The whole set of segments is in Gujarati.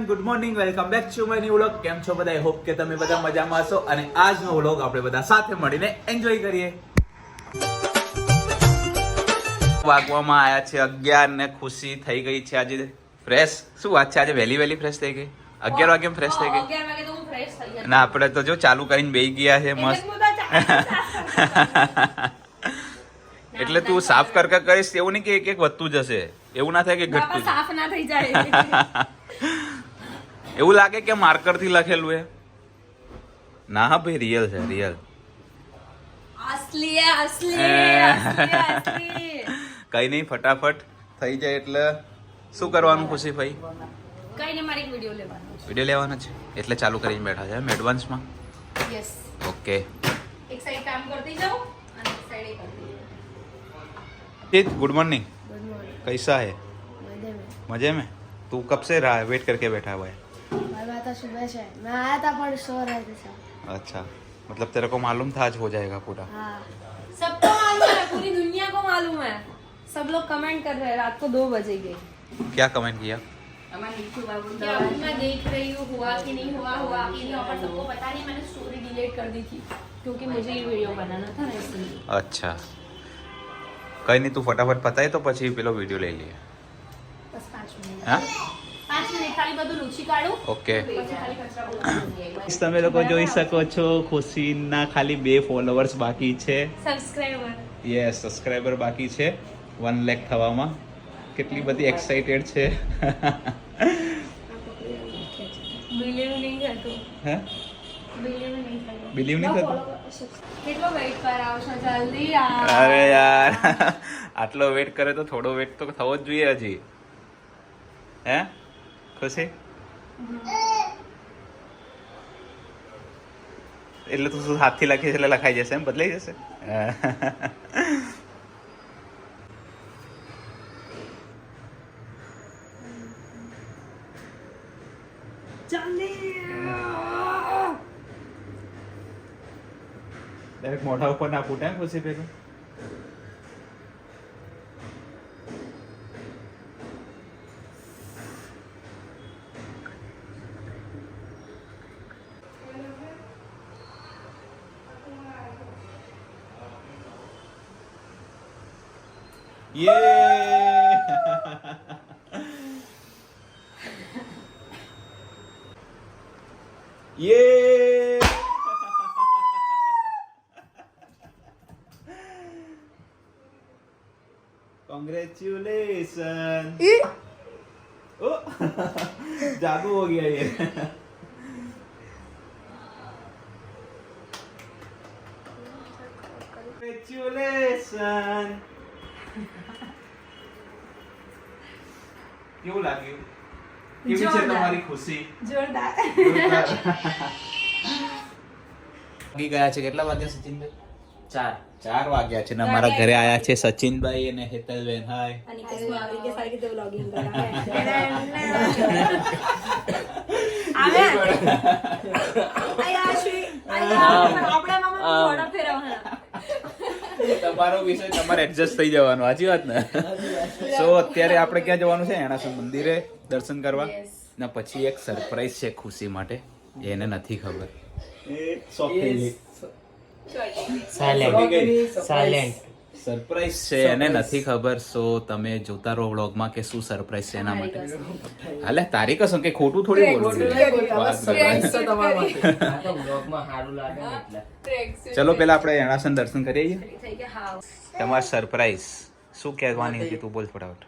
Good morning, welcome back to my new vlog. કેમ છો બધા? આઈ હોપ કે તમે બધા મજામાં હશો અને આજનો વ્લોગ આપણે બધા સાથે મળીને એન્જોય કરીએ. વાગવામાં આયા છે 11 ને ખુશી થઈ ગઈ છે આજે ફ્રેશ. શું વાત છે, આજે વહેલી ફ્રેશ થઈ ગઈ? 11 વાગે ફ્રેશ થઈ ગઈ? 11 વાગે તો હું ફ્રેશ થઈ ગઈ. ના, આપણે તો જો ચાલુ કરીને બેહી ગયા છે મસ્ત. એટલે તું સાફ કરકા કરીશ એવું નહીં કે એક વધતું જશે, એવું ના થાય કે ઘટતું સાફ ના થઈ જાય. એવું લાગે કે માર્કર થી લખેલું હે. ના હા ભાઈ, રિયલ છે, રિયલ અસલી. કઈ નહીં, ફટાફટ થઈ જાય. એટલે શું કરવાનું ખુશી ભાઈ? કઈ ને મારી વિડિયો લેવાનો છે. વિડિયો લેવાનો છે એટલે ચાલુ કરીને બેઠા છે એડવાન્સમાં. યસ. ઓકે, એક સાઈડ કામ કરતી જાઉં અને એક સાઈડ એ કરતી जीत, गुड मॉर्निंग. Good morning. कैसा है? मजे में. मजे में? तू कब से रहा है, वेट करके बैठा हुआ है? मैं तो सुबह से मैं आया था पर सो रहे थे सब. अच्छा, मतलब तेरे को मालूम था आज हो जाएगा पूरा? हाँ, सबको मालूम है, पूरी दुनिया को मालूम है. सब लोग कमेंट कर रहे हैं रात को 2 बजे के. क्या कमेंट किया? क्या मैं देख रही हूँ हुआ कि नहीं हुआ कि नहीं, और सबको पता नहीं, मैंने स्टोरी डिलीट कर दी थी क्योंकि मुझे ये वीडियो बनाना था ना इसलिए. अच्छा, कहीं नहीं, તું ફટાફટ પતાય તો પછી પેલો વિડિયો લઈ લઈએ. બસ 5 મિનિટ. હા, 5 મિનિટ ખાલી બધું લૂછી કાઢું. ઓકે. પછી ખાલી કચરા પોતું. તમે લોકો જોઈ શકો છો ખુશીના ખાલી 2 ફોલોવર્સ બાકી છે. સબસ્ક્રાઇબર. યસ, સબસ્ક્રાઇબર બાકી છે 1 લાખ થવામાં. કેટલી બધી એક્સાઇટેડ છે. બિલીવ નહીં કરતો. હે, બિલીવ નહીં કરતો. બિલીવ નહીં કરતો? કેટલો વેઇટ કરાવો છો, જલ્દી યાર. અરે યાર, આટલો વેટ કરે તો થોડો વેટ તો થવો જ જોઈએ હજી. હે ખુશી? એટલે તું શું હાથથી લખીશ એટલે લખાઈ જશે, એમ બદલાઈ જશે? ડાયરેક્ટ મોઢા ઉપર ના ફૂટે ખુશી પેલું. યે Congratulations. Oh, जादू हो गया ये. Congratulations. કેવું લાગ્યું? કેવી છે તમારી ખુશી? જોરદાર. વાગી ગયા છે કેટલા વાગ્યા સચિનભાઈ? 4 વાગ્યા છે ને અમારા ઘરે આયા છે સચિનભાઈ અને હેતલબેન. હાય. તમારો વિષય તમારે એડજસ્ટ થઈ જવાનો, સાચી વાત ને? સો અત્યારે આપણે ક્યાં જવાનું છે? એણાસન મંદિરે દર્શન કરવા. ને પછી એક સરપ્રાઈઝ છે ખુશી માટે, એને નથી ખબર. સાયલેન્ટ સરપ્રાઈઝ છે, એને નથી ખબર. સો તમે જોતા રહો વ્લોગમાં કે શું સરપ્રાઈઝ છે એના માટે. હાલે તારી કસમ કે ખોટું થોડી બોલવું. ચલો પેલા આપણે એણાસન દર્શન કરી આવીએ. તમારી સરપ્રાઈઝ શું કહેવાની હતી? તું બોલ ફટાફટ.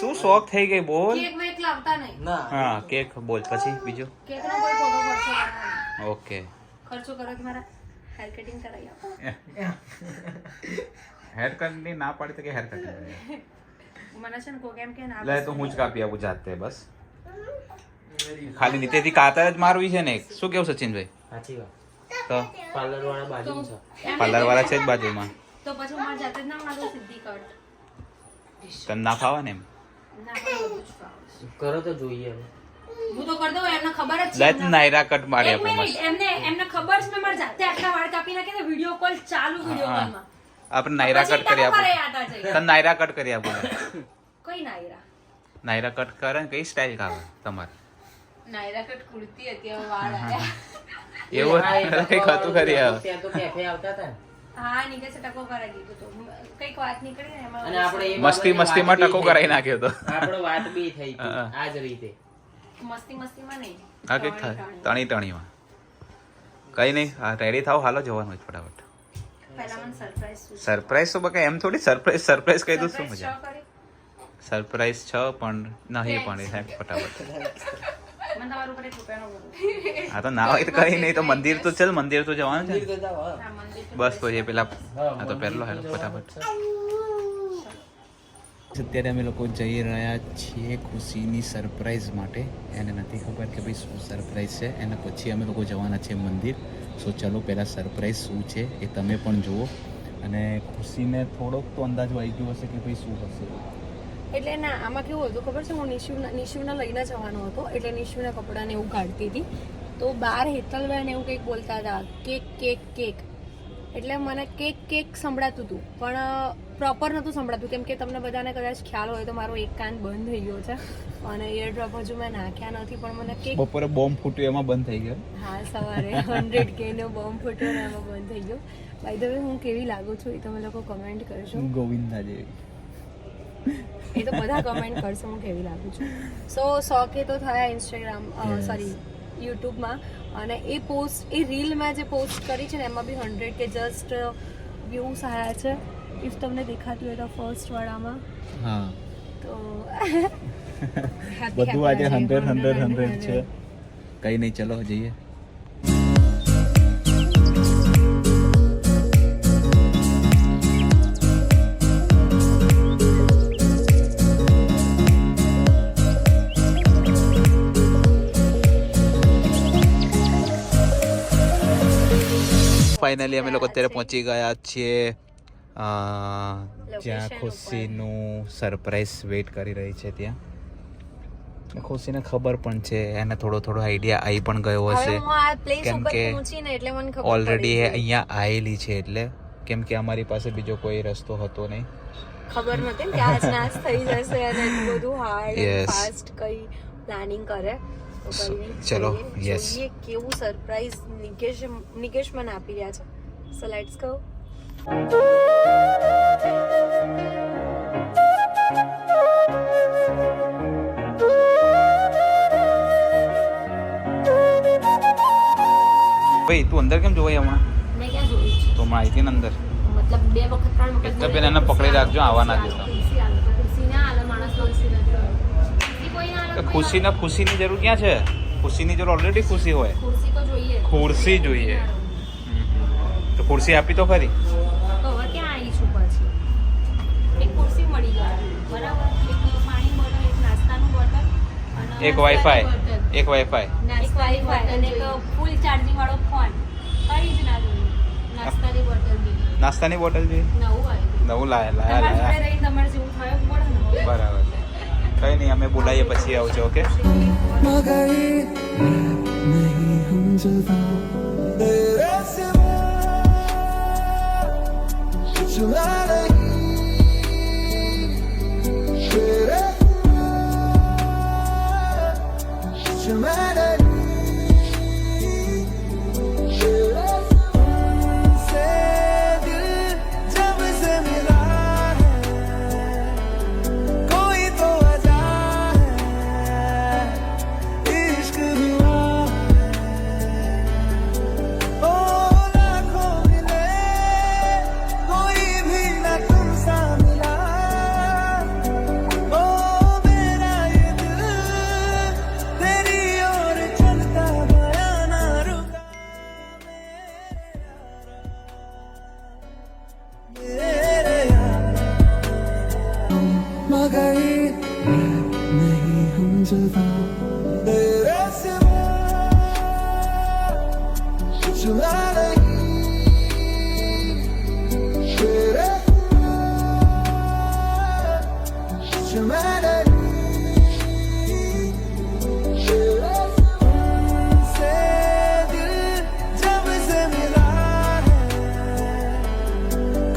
શું શોખ થઈ ગઈ? બોલ. કેક મેક લાવતા નહીં. હા, કેક બોલ. પછી બીજું? કેકનો કોઈ ફોટો ખર્ચો કરવાનો. ઓકે. ખર્ચો કરો કે મારા હેર કટિંગ કરાવી આપો. હેર કટ ની ના પાડી તો કે હેર કટ મને છે ને કોઈ એમ કે ના લે તો હું જ કાપી આપું જાતે. બસ ખાલી નીચેથી કાતર જ મારવી છે ને. શું કેવું સચિનભાઈ? સાચી વાત. તો પાર્લર વાળા બાજુ છે. પાર્લર વાળા છે જ બાજુમાં. તો પછી હું મારી જાતે જ ના મારું સીધી કટ. તને ના ફાવે ને એમ? ના પણ બધું જ ફાવે. કરો તો જોઈએ હવે. હું તો કરી દઉં, એમને ખબર જ છે. લેટ નાયરા કટ મારી એક આપો મિનિટ, મસ્ત. એમને ખબર છે મેં મારી જાતે આટલા વાળ કાપી નાખે ને વિડિયો કોલ ચાલુ વિડિયો કોલમાં. આપણે નાયરા કટ કરી આપો તને નાયરા કટ કરી આપો કઈ નાયરા નાયરા કટ કરે ને કઈ સ્ટાઇલ કાવે તમારે નાયરા કટ કુર્તી હતી હવે વાળ આવ્યા એવું કઈક હતું ખરી હવે ત્યાં તો કેફે આવતા હતા ને. હા નીકળે છે ટકો કરાવી દીધું તો કઈક વાત નીકળી ને એમાં અને આપણે એ મસ્તીમાં ટકો કરાવી નાખ્યો તો આપણે વાત બી થઈ હતી હા. આ જ રીતે. મસ્તીમાં નહીં હા કઈક થાય તણીમાં કઈ નહીં હા રેડી થાવ હાલો જવાનું હોય ફટાફટ પહેલા મને સરપ્રાઈઝ સરપ્રાઈઝ તો બકા એમ થોડી સરપ્રાઈઝ કહી દઉં શું મજા સરપ્રાઈઝ છ પણ નહીં પણ એ થાય ફટાફટ મને તમારા ઉપર 1 રૂપિયાનો બોલો હા તો ના હોય તો કઈ નહીં તો મંદિર તો ચલ મંદિર તો જવાનું છે મંદિર તો જાઓ, હા. આ મંદિર તો બસ તો એ પેલા હા તો પહેલો હેલો ફટાફટ અત્યારે અમે લોકો જઈ રહ્યા છીએ ખુશીની સરપ્રાઈઝ માટે એને નથી ખબર કે ભાઈ શું સરપ્રાઈઝ છે એના પછી અમે લોકો જવાના છે મંદિર સો ચલો પહેલાં સરપ્રાઈઝ શું છે એ તમે પણ જુઓ અને ખુશીને થોડોક તો અંદાજો આવી ગયો હશે કે ભાઈ શું હશે એટલે ના આમાં કેવું હતું ખબર છે હું નિશુને લઈને જવાનો હતો એટલે નિશુના કપડાને એવું કાઢતી હતી તો બહાર હેતલબેન એવું કંઈક બોલતા હતા કેક કેક કેક એટલે મને કેક કેક સંભળાતું હતું પણ પ્રોપર નહોતું સંભળાતું કેમ કે તમને બધાને કદાચ ખ્યાલ હોય તો મારો એક કાન બંધ થઈ ગયો છે અને ઇયર ડ્રોપ હજુ મેં નાખ્યા નથી પણ મને કેક બપોરે બોમ્બ ફૂટ્યું એમાં બંધ થઈ ગયો હા સવારે 100K નો બોમ્બ ફૂટ્યો ને એમાં બંધ થઈ ગયો બાય ધ વે હું કેવી લાગુ છું એ તમે લોકો કમેન્ટ કરજો ગોવિંદા જેવી એ તો બધા કમેન્ટ કરશે હું કેવી લાગુ છું સો 100K તો થયા ઇન્સ્ટાગ્રામ સોરી યુટ્યુબમાં અને એ પોસ્ટ એ રીલ મેં જે પોસ્ટ કરી છે ને એમાં બી 100K જસ્ટ વ્યૂઝ આવ્યા છે ઇફ તમને દેખાતું હોય તો ફર્સ્ટ વાળામાં હા તો બધું આજે 100 છે કઈ નહીં ચલો જઈએ ફાઇનલી અમે લોકો અત્યારે પહોંચી ગયા છીએ જ્યાં ખુશીનું સરપ્રાઈઝ વેઇટ કરી રહી છે ત્યાં ખુશીને ખબર પણ છે એને થોડો આઈડિયા આવી પણ ગયો હશે કેમ કે ઓલરેડી અહીંયા આવેલી છે એટલે કેમ કે અમારી પાસે બીજો કોઈ રસ્તો હતો નહીં ખબર નથી કે આજ નાશ થઈ જશે અને એટલું બધું હાર્ડ Yes. ફાસ્ટ કઈ પ્લાનિંગ કરે તો કઈ નહીં. ચલો, yes. જોઈએ કેવું સરપ્રાઈઝ નિકેશ મને આપી રહ્યા છે સો લેટ્સ ગો ભાઈ તું અંદર કેમ જોવાય હમણાં મેં ક્યાં જોયું છે તો હમણાં આવી હતી ને અંદર મતલબ 2 વખત 3 વખત એટલે પેલા એને પકડી રાખજો આવા ના દેતા ખુશી ના આલે માણસ ખુશી નથી કોઈ ના આલે ખુશીની જરૂર ક્યાં છે ખુશીની જરૂર ઓલરેડી ખુશી હોય ખુરશી તો જોઈએ ખુરશી જોઈએ તો ખુરશી આપી તો ખરી તો હવે ક્યાં આવી છું પછી એક ખુરશી મળી જાય બરાબર એક પાણી બોટલ એક નાસ્તાનું બોટલ અને એક વાઈફાઈ અને એક ફૂલ ચાર્જિંગ વાળો ફોન કઈ જ ના જોઈએ નાસ્તાની બોટલ બી નાસ્તાની બોટલ જોઈએ નવું આવ્યું નવું તમારા જોડે રહીને તમારે જેવું થયું પડે ને બરાબર કઈ નહીં અમે બોલાવીએ પછી આવજો ઓકે मगर नहीं हम जुदा तेरे सिवा जुदा नहीं तेरे सिवा जुदा नहीं तेरे से दिल जब से मिला है कोई तो वजह है इश्क हुआ ओ लाखों मिले कोई भी न तुम सा मिला ओ मेरा ये दिल तेरी ओर चलता गया ना रुका मेरे यार मगर नहीं हम जुदा तेरे सिवा जुदा नहीं तेरे सिवा जुदा नहीं तेरे से दिल जब से मिला है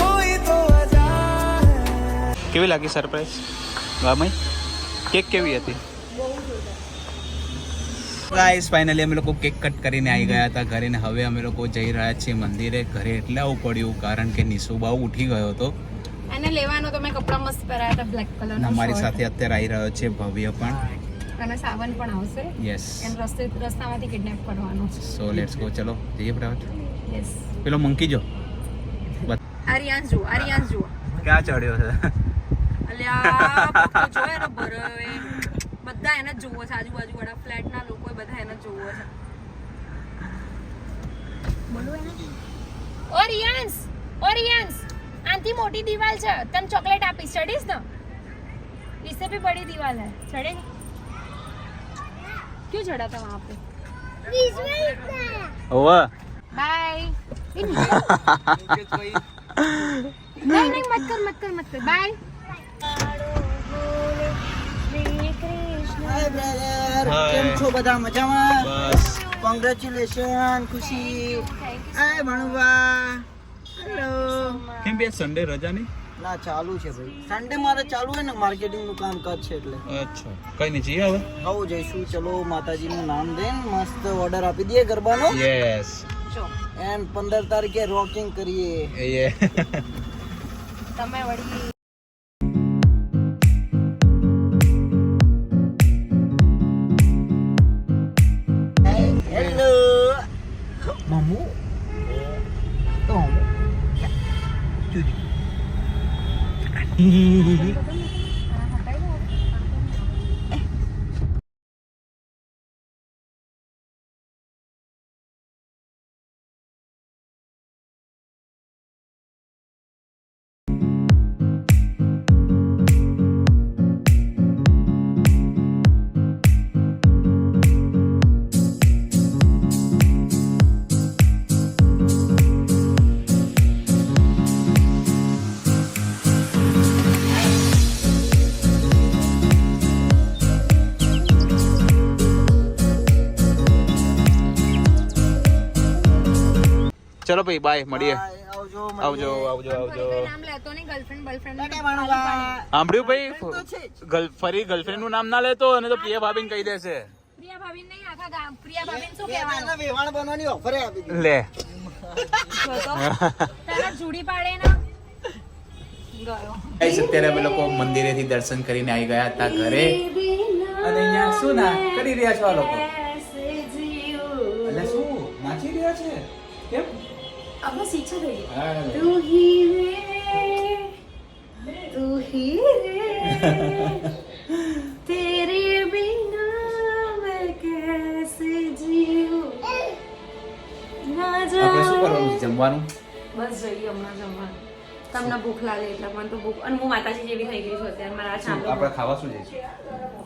कोई કેવી લાગી સરપ્રાઈઝ વામઈ કેક કેવી હતી ગાઈસ ફાઇનલી અમે લોકો કેક કટ કરીને આવી ગયા હતા ઘરે ને હવે અમે લોકો જઈ રહ્યા છીએ મંદિરે ઘરે એટલે આવું પડ્યું કારણ કે નિશુ બહુ ઉઠી ગયો હતો અને લેવાનો તો મેં કપડા મસ્ત પહેરાયા હતા બ્લેક કલર અને અમારી સાથે અત્યારે આવી રહ્યો છે ભવ્ય પણ અને સાવન પણ આવશે યસ એમ રસ્તામાંથી કિડનેપ કરવાનો સો લેટ્સ ગો ચલો જઈએ ફટાફટ યસ પેલો મંકી જો આર્યાંશ જુઓ ક્યાં ચડ્યો છે અલ્યા ભક્તો જોવે ને ભરવે બધા એને જ જોવો છે આજુબાજુ વાળા ફ્લેટના લોકો બધા એને જ જોવો છે બોલો એને ઓરિયન્સ આનથી મોટી દીવાલ છે તને ચોકલેટ આપીશ ચડીશ ને इससे भी बड़ी दीवार है चढ़ेगा क्यों चढ़ा था वहाँ पे ओवा बाय नहीं मत कर बाय હાય બ્રધર કેમ છો બધા મજામાં બસ કોંગ્રેચ્યુલેશન ખુશી હાય ભણવા હેલો કેમ બે સન્ડે રજા નહીં ના ચાલુ છે ભાઈ સન્ડે મારે ચાલુ હોય ને માર્કેટિંગ નું કામકાજ છે એટલે અચ્છા કઈ નહીં જઈએ હવે આવું જઈશું ચલો માતાજીનું નામ દઈને મસ્ત ઓર્ડર આપી દઈએ ગરબાનો યસ જો એન્ડ 15 તારીખે રોકિંગ કરીએ તમે વળી હેલો મમ્મુ તો ચુડી ચલો ભાઈ બાય મળીએ આવજો આવજો નામ લેતો નહીં ગર્લફ્રેન્ડ બોયફ્રેન્ડ ટાટા ભણવા સાંભળ્યું ભાઈ ફરી નું નામ ના લેતો અને તો પ્રિયા ભાભીને કહી દેશે પ્રિયા ભાભી નહીં આખા ગામ પ્રિયા ભાભી શું કહેવાનું વેવાણ બનવાની ઓફર આપી દીધી લે તારા જુડી પાડે ને ગયો ગાઈસ અત્યારે અમે લોકો મંદિરેથી દર્શન કરીને આવી ગયા હતા ઘરે અને અહીંયા શું ના કરી રહ્યા છો આ લોકો એટલે શું નાચી રહ્યા છે કેમ આપણે શિક્ષા થઈ હા तू ही रे तेरे बिना मैं कैसे जीऊं ना આપણે શું કરવાનું છે જમવાનું બસ જઈએ હમણાં જમવા તમને ભૂખ લાગે એટલે મને તો ભૂખ અને હું માતાજી જેવી થઈ ગઈ છું અત્યારે મારા શું ચાંદો આપણે ખાવા શું જઈશું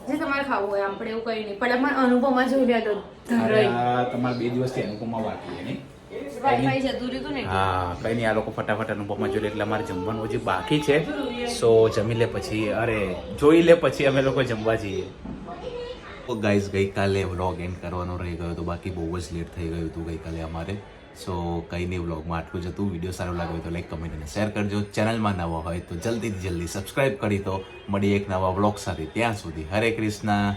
જે તમારે ખાવું હોય આપણે એવું કઈ નહીં પણ અમારા અનુભવમાં જોઈ લે તો અરે આ તમારે 2 દિવસથી અનુપમા બાકી છે નહીં વાઈફાઈ જતું રહ્યું ને હા કઈ નહીં આ લોકો ફટાફટ અનુપમા જોઈ લે એટલે અમારે જમવાનું હજી બાકી છે સો જમી લે પછી અરે જોઈ લે પછી અમે લોકો જમવા જઈએ તો ગાઈઝ ગઈકાલે વ્લોગ એન્ડ કરવાનો રહી ગયો તો બાકી બહુ જ લેટ થઈ ગયું હતું ગઈકાલે અમારે સો કંઈ નહીં વ્લોગમાં આટલું જ હતું વિડીયો સારો લાગ્યો હોય તો લાઈક કમેન્ટ અને શેર કરજો ચેનલમાં નવા હોય તો જલ્દીથી જલ્દી સબસ્ક્રાઈબ કરી તો મળીએ એક નવા વ્લોગ સાથે ત્યાં સુધી હરે કૃષ્ણ